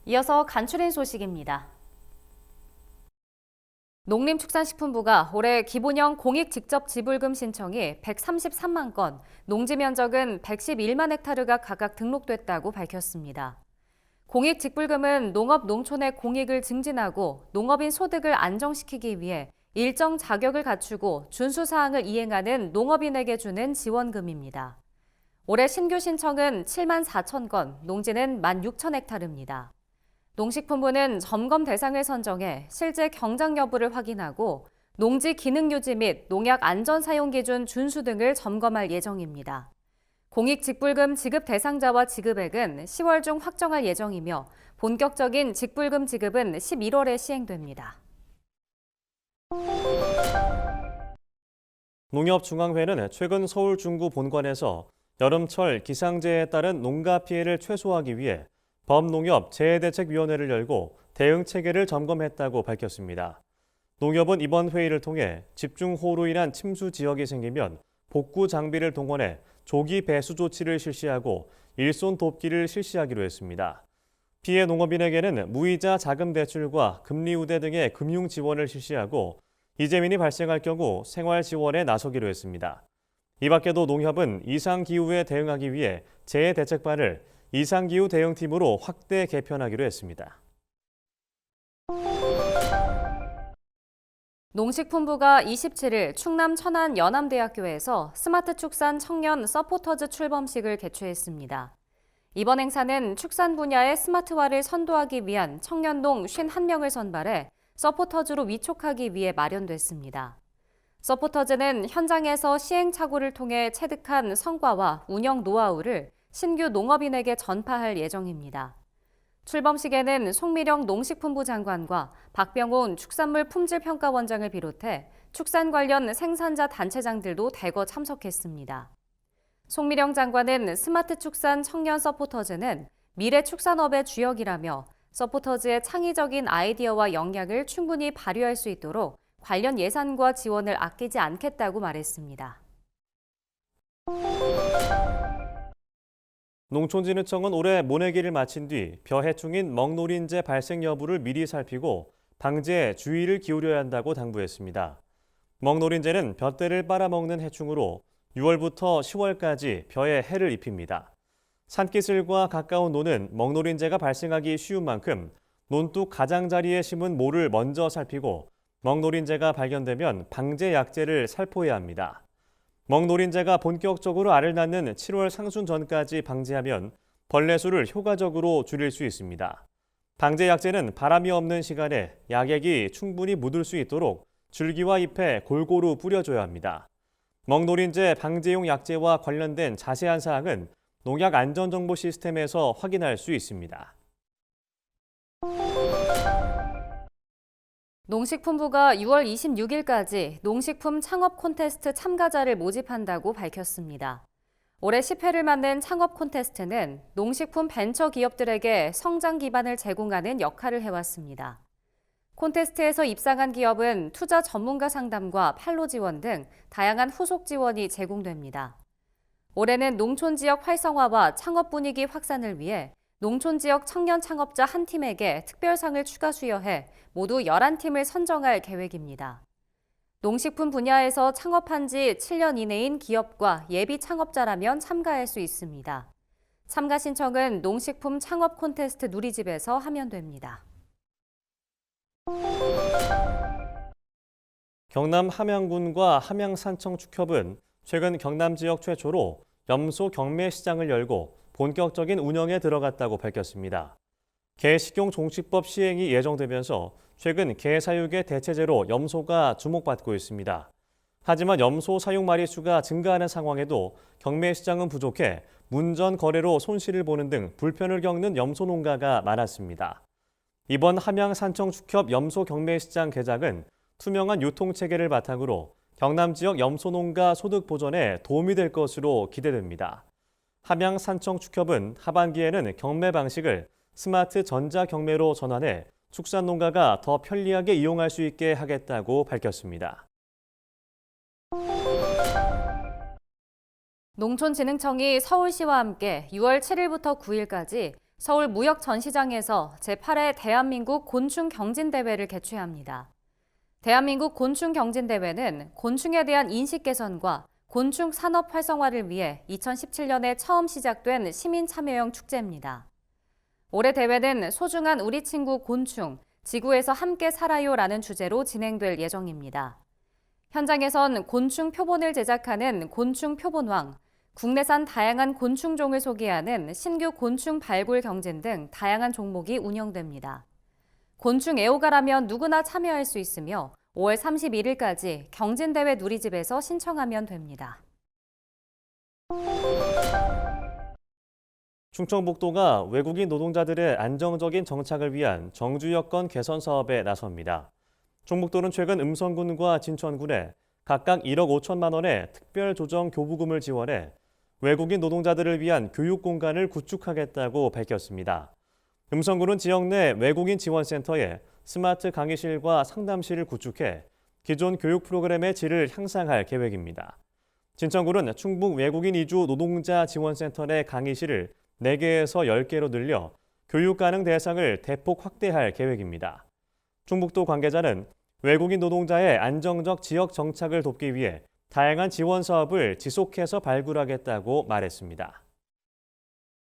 이어서 간추린 소식입니다. 농림축산식품부가 올해 기본형 공익 직접 지불금 신청이 133만 건, 농지 면적은 111만 헥타르가 각각 등록됐다고 밝혔습니다. 공익 직불금은 농업 농촌의 공익을 증진하고 농업인 소득을 안정시키기 위해 일정 자격을 갖추고 준수 사항을 이행하는 농업인에게 주는 지원금입니다. 올해 신규 신청은 7만 4천 건, 농지는 1만 6천 헥타르입니다. 농식품부는 점검 대상을 선정해 실제 경작 여부를 확인하고 농지 기능 유지 및 농약 안전 사용 기준 준수 등을 점검할 예정입니다. 공익 직불금 지급 대상자와 지급액은 10월 중 확정할 예정이며 본격적인 직불금 지급은 11월에 시행됩니다. 농협중앙회는 최근 서울 중구 본관에서 여름철 기상재해에 따른 농가 피해를 최소화하기 위해 범농협 재해대책위원회를 열고 대응 체계를 점검했다고 밝혔습니다. 농협은 이번 회의를 통해 집중호우로 인한 침수 지역이 생기면 복구 장비를 동원해 조기 배수 조치를 실시하고 일손 돕기를 실시하기로 했습니다. 피해 농업인에게는 무이자 자금 대출과 금리 우대 등의 금융 지원을 실시하고 이재민이 발생할 경우 생활 지원에 나서기로 했습니다. 이 밖에도 농협은 이상기후에 대응하기 위해 재해대책반을 이상기후 대응팀으로 확대 개편하기로 했습니다. 농식품부가 27일 충남 천안 연암대학교에서 스마트 축산 청년 서포터즈 출범식을 개최했습니다. 이번 행사는 축산 분야의 스마트화를 선도하기 위한 청년농 51명을 선발해 서포터즈로 위촉하기 위해 마련됐습니다. 서포터즈는 현장에서 시행착오를 통해 체득한 성과와 운영 노하우를 신규 농업인에게 전파할 예정입니다. 출범식에는 송미령 농식품부 장관과 박병온 축산물 품질평가원장을 비롯해 축산 관련 생산자 단체장들도 대거 참석했습니다. 송미령 장관은 스마트 축산 청년 서포터즈는 미래 축산업의 주역이라며 서포터즈의 창의적인 아이디어와 역량을 충분히 발휘할 수 있도록 관련 예산과 지원을 아끼지 않겠다고 말했습니다. 농촌진흥청은 올해 모내기를 마친 뒤 벼해충인 먹노린재 발생 여부를 미리 살피고 방제에 주의를 기울여야 한다고 당부했습니다. 먹노린재는 벼대를 빨아먹는 해충으로 6월부터 10월까지 벼에 해를 입힙니다. 산기슭과 가까운 논은 먹노린재가 발생하기 쉬운 만큼 논둑 가장자리에 심은 모를 먼저 살피고 먹노린재가 발견되면 방제 약재를 살포해야 합니다. 먹노린재가 본격적으로 알을 낳는 7월 상순 전까지 방제하면 벌레 수를 효과적으로 줄일 수 있습니다. 방제 약재는 바람이 없는 시간에 약액이 충분히 묻을 수 있도록 줄기와 잎에 골고루 뿌려줘야 합니다. 먹노린재 방제용 약재와 관련된 자세한 사항은 농약 안전정보 시스템에서 확인할 수 있습니다. 농식품부가 6월 26일까지 농식품 창업 콘테스트 참가자를 모집한다고 밝혔습니다. 올해 10회를 맞는 창업 콘테스트는 농식품 벤처 기업들에게 성장 기반을 제공하는 역할을 해왔습니다. 콘테스트에서 입상한 기업은 투자 전문가 상담과 판로 지원 등 다양한 후속 지원이 제공됩니다. 올해는 농촌 지역 활성화와 창업 분위기 확산을 위해 농촌 지역 청년 창업자 한 팀에게 특별상을 추가 수여해 모두 11팀을 선정할 계획입니다. 농식품 분야에서 창업한 지 7년 이내인 기업과 예비 창업자라면 참가할 수 있습니다. 참가 신청은 농식품 창업 콘테스트 누리집에서 하면 됩니다. 경남 함양군과 함양산청축협은 최근 경남 지역 최초로 염소 경매 시장을 열고 본격적인 운영에 들어갔다고 밝혔습니다. 개 식용 종식법 시행이 예정되면서 최근 개 사육의 대체제로 염소가 주목받고 있습니다. 하지만 염소 사육 마리수가 증가하는 상황에도 경매 시장은 부족해 문전 거래로 손실을 보는 등 불편을 겪는 염소 농가가 많았습니다. 이번 함양산청축협 염소 경매 시장 개장은 투명한 유통체계를 바탕으로 경남 지역 염소 농가 소득 보전에 도움이 될 것으로 기대됩니다. 함양산청축협은 하반기에는 경매 방식을 스마트 전자경매로 전환해 축산농가가 더 편리하게 이용할 수 있게 하겠다고 밝혔습니다. 농촌진흥청이 서울시와 함께 6월 7일부터 9일까지 서울 무역전시장에서 제8회 대한민국 곤충경진대회를 개최합니다. 대한민국 곤충경진대회는 곤충에 대한 인식 개선과 곤충 산업 활성화를 위해 2017년에 처음 시작된 시민 참여형 축제입니다. 올해 대회는 소중한 우리 친구 곤충, 지구에서 함께 살아요라는 주제로 진행될 예정입니다. 현장에선 곤충 표본을 제작하는 곤충 표본왕, 국내산 다양한 곤충종을 소개하는 신규 곤충 발굴 경진 등 다양한 종목이 운영됩니다. 곤충 애호가라면 누구나 참여할 수 있으며 5월 31일까지 경진대회 누리집에서 신청하면 됩니다. 충청북도가 외국인 노동자들의 안정적인 정착을 위한 정주 여건 개선 사업에 나섭니다. 충북도는 최근 음성군과 진천군에 각각 1억 5천만 원의 특별조정 교부금을 지원해 외국인 노동자들을 위한 교육 공간을 구축하겠다고 밝혔습니다. 음성군은 지역 내 외국인 지원센터에 스마트 강의실과 상담실을 구축해 기존 교육 프로그램의 질을 향상할 계획입니다. 진천군은 충북 외국인 이주 노동자 지원센터 내 강의실을 4개에서 10개로 늘려 교육 가능 대상을 대폭 확대할 계획입니다. 충북도 관계자는 외국인 노동자의 안정적 지역 정착을 돕기 위해 다양한 지원 사업을 지속해서 발굴하겠다고 말했습니다.